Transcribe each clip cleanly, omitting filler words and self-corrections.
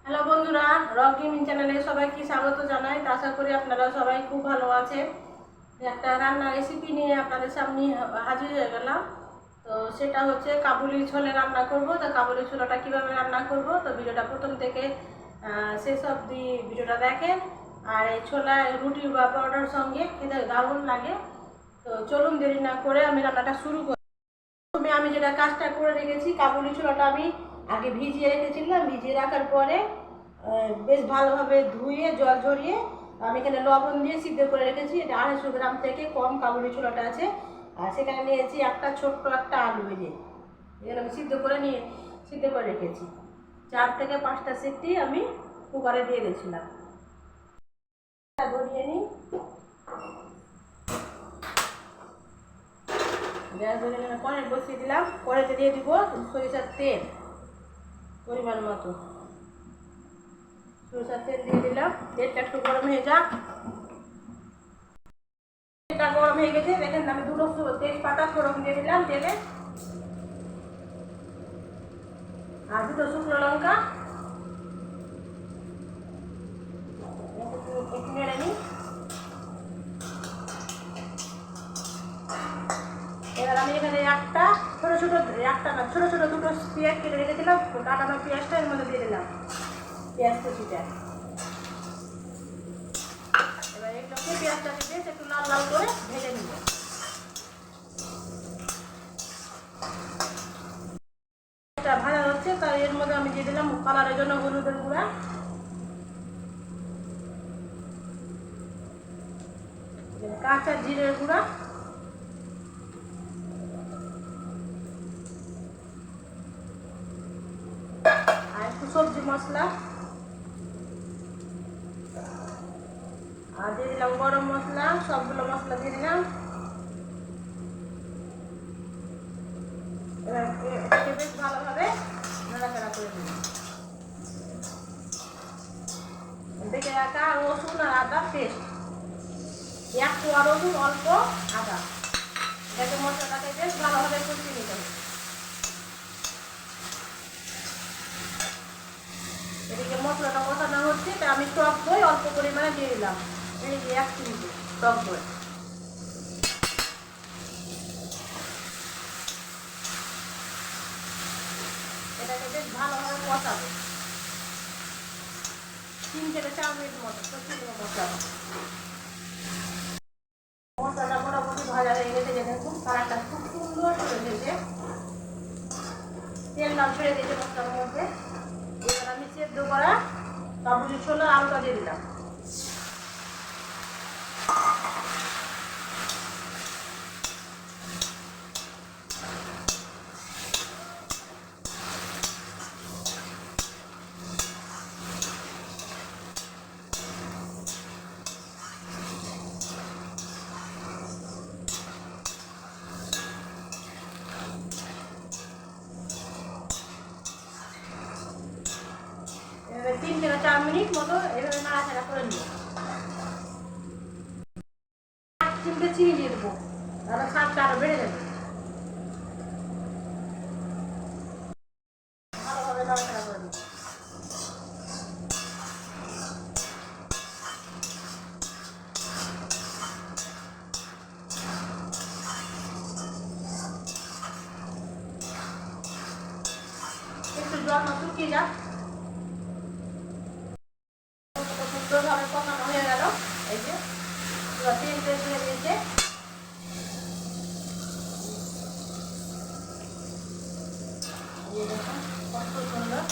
Hello বন্ধুরা, rock gaming চ্যানেলে সবাইকে স্বাগত জানাই। আশা করি আপনারা সবাই খুব ভালো আছেন। একটা রান্নার রেসিপি নিয়ে আপনাদের সামনে হাজির হয়ে গেলাম। তো সেটা হচ্ছে কাবুলি ছোলে রান্না করব। তো কাবুলি ছোলাটা কীভাবে রান্না করব, তো ভিডিওটা প্রথম থেকে শেষ অবধি ভিডিওটা দেখেন। আর এই ছোলা রুটি বা পরোটার সঙ্গে খেতে দারুণ লাগে। তো চলুন দেরি না করে আমি রান্নাটা শুরু করি। প্রথমে আমি যেটা কাজটা করে রেখেছি, কাবুলি ছোলাটা আমি আগে ভিজিয়ে রেখেছিলাম। ভিজিয়ে রাখার পরে বেশ ভালোভাবে ধুয়ে জল ঝরিয়ে আমি এখানে লবণ দিয়ে সিদ্ধ করে রেখেছি। এটা 250 গ্রাম থেকে কম কাবুলি ছোলাটা আছে। আর সেখানে নিয়েছি একটা ছোট্ট একটা আলু ভেজে, এখানে আমি সিদ্ধ করে রেখেছি। 4 থেকে 5টা সিটি আমি কুকারে দিয়ে দিয়েছিলাম। ধরিয়ে নিই, গ্যাস ধরিয়ে নিয়ে কড়াই বসিয়ে দিলাম। কড়াইতে দিয়ে দিব সরিষার তেল পরিমাণ মতো। সরিষার তেল দিয়ে দিলাম। তেলটা একটু গরম হয়ে যাক। তেলটা গরম হয়ে গেছে, দেখেন আমি দুটো তেজপাতা ফোড়ন দিয়ে দিলাম তেলে, আর দুটো শুকনো লঙ্কা। একটু নেড়ে নিই। এবার আমি এখানে ছোট ছোট দুটো পেঁয়াজ কেটে রেখেছিলাম, কাটানো পেঁয়াজটা এর মধ্যে দিয়ে দিলাম, পেঁয়াজ কুচিটা। এবার এগুলোকে পেঁয়াজটাকে বেশ একটু লাল লাল করে ভেজে নিব। ভাজা হচ্ছে, তার এর মধ্যে আমি দিয়ে দিলাম কালারের জন্য হলুদের গুঁড়া, কাঁচা জিরের গুঁড়া, আর একটু সবজি মশলা, আর দিয়ে দিলাম গরম মশলা। সবগুলো মশলা দিয়ে দিলাম। এবার এটাকে বেশ ভালোভাবে নাড়াচাড়া করে দিলাম। বেটে রাখা রসুন আর আদা পেস্ট, 1 কোয়া রসুন, অল্প আদা, এটাকে মশলাটাকে বেশ ভালোভাবে কষিয়ে নিতে হবে। এদিকে মশলাটা কষানো হচ্ছে, তা আমি টক দই অল্প পরিমাণে দিয়ে দিলাম। এই যে 1 চিমটি টক দই। এটাকে বেশ ভালোভাবে কষাবো, 3 থেকে 4 মিনিট মতো কষিয়ে দেবো মশলাটা। মশলাটা মোটামুটি ভাজা হয়ে গেছে, যে দেখুন কালারটা খুব সুন্দর করে এসেছে, তেল নাম ছেড়ে দিয়েছে মশলার মধ্যে। এবার আমি সেদ্ধ করা কাবুলি ছোলা আলুটা দিয়ে দিলাম। এভাবে 3 থেকে 4 মিনিট মতো এভাবে নাড়াচাড়া করে নিব। 1 চিমটে চিনি দিয়ে দেবো, তাহলে স্বাদটা আরো বেড়ে যাবে। ভালোভাবে নাড়াচাড়া করে নিব। একটু জল শুকিয়ে যাক। সুন্দরভাবে কষানো হয়ে গেল। এই যে তেল তেল ছেড়ে দিয়েছে। দেখুন কত সুন্দর।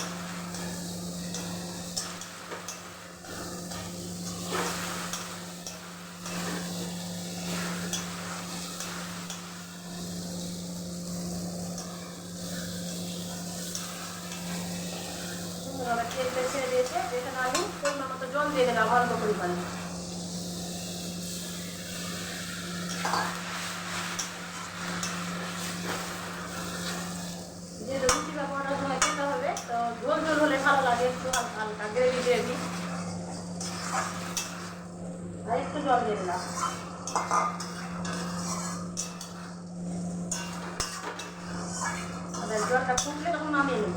সুন্দরভাবে তেল তেল ছেড়ে দিয়েছে। এখানে আমি পরিমাণ মতো জল দিয়ে দিলাম, অল্প পরিমাণে। যেহেতু রুটি বা পরোটার সময় খেতে হবে, তো ঝোল ঝোল হলে ভালো লাগে, একটু হালকা হালকা গ্রেভি গ্রেভি। আর একটু জল দিয়ে দিলাম। জলটা ফুটলে তখন নামিয়ে নেব।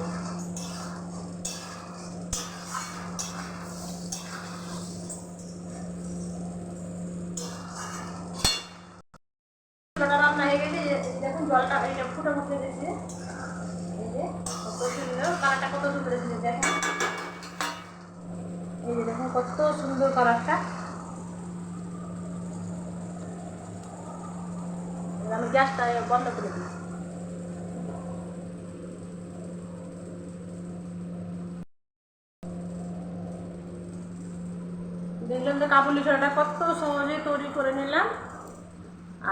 যে দেখেন, এই যে দেখুন কত সুন্দর কালারটা। আমি গ্যাসটা বন্ধ করে দিই। দেখলাম তো কাবুলি ছোলাটা কত সহজে তৈরি করে নিলাম।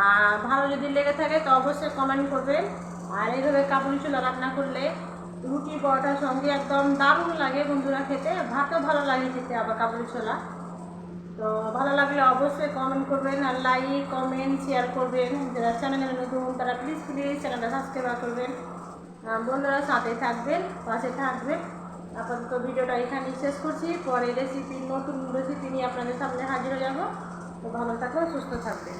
আর ভালো যদি লেগে থাকে তো অবশ্যই কমেন্ট করবেন। আর এইভাবে কাবুলি ছোলা রান্না করলে রুটি পরোটার সঙ্গে একদম দারুণ লাগে বন্ধুরা খেতে, ভাতও ভালো লাগে খেতে আবার কাবুলি ছোলা। তো ভালো লাগলে অবশ্যই কমেন্ট করবেন, আর লাইক কমেন্ট শেয়ার করবেন। যারা চ্যানেলে নতুন তারা প্লিজ চ্যানেলটা সাবস্ক্রাইব করবেন। বন্ধুরা সাথে থাকবেন, পাশে থাকবেন। আপাতত ভিডিওটা এখানেই শেষ করছি। পরে নতুন রেসিপি নিয়ে আপনাদের সামনে হাজির হয়ে যাব। তো ভালো থাকবেন, সুস্থ থাকবেন।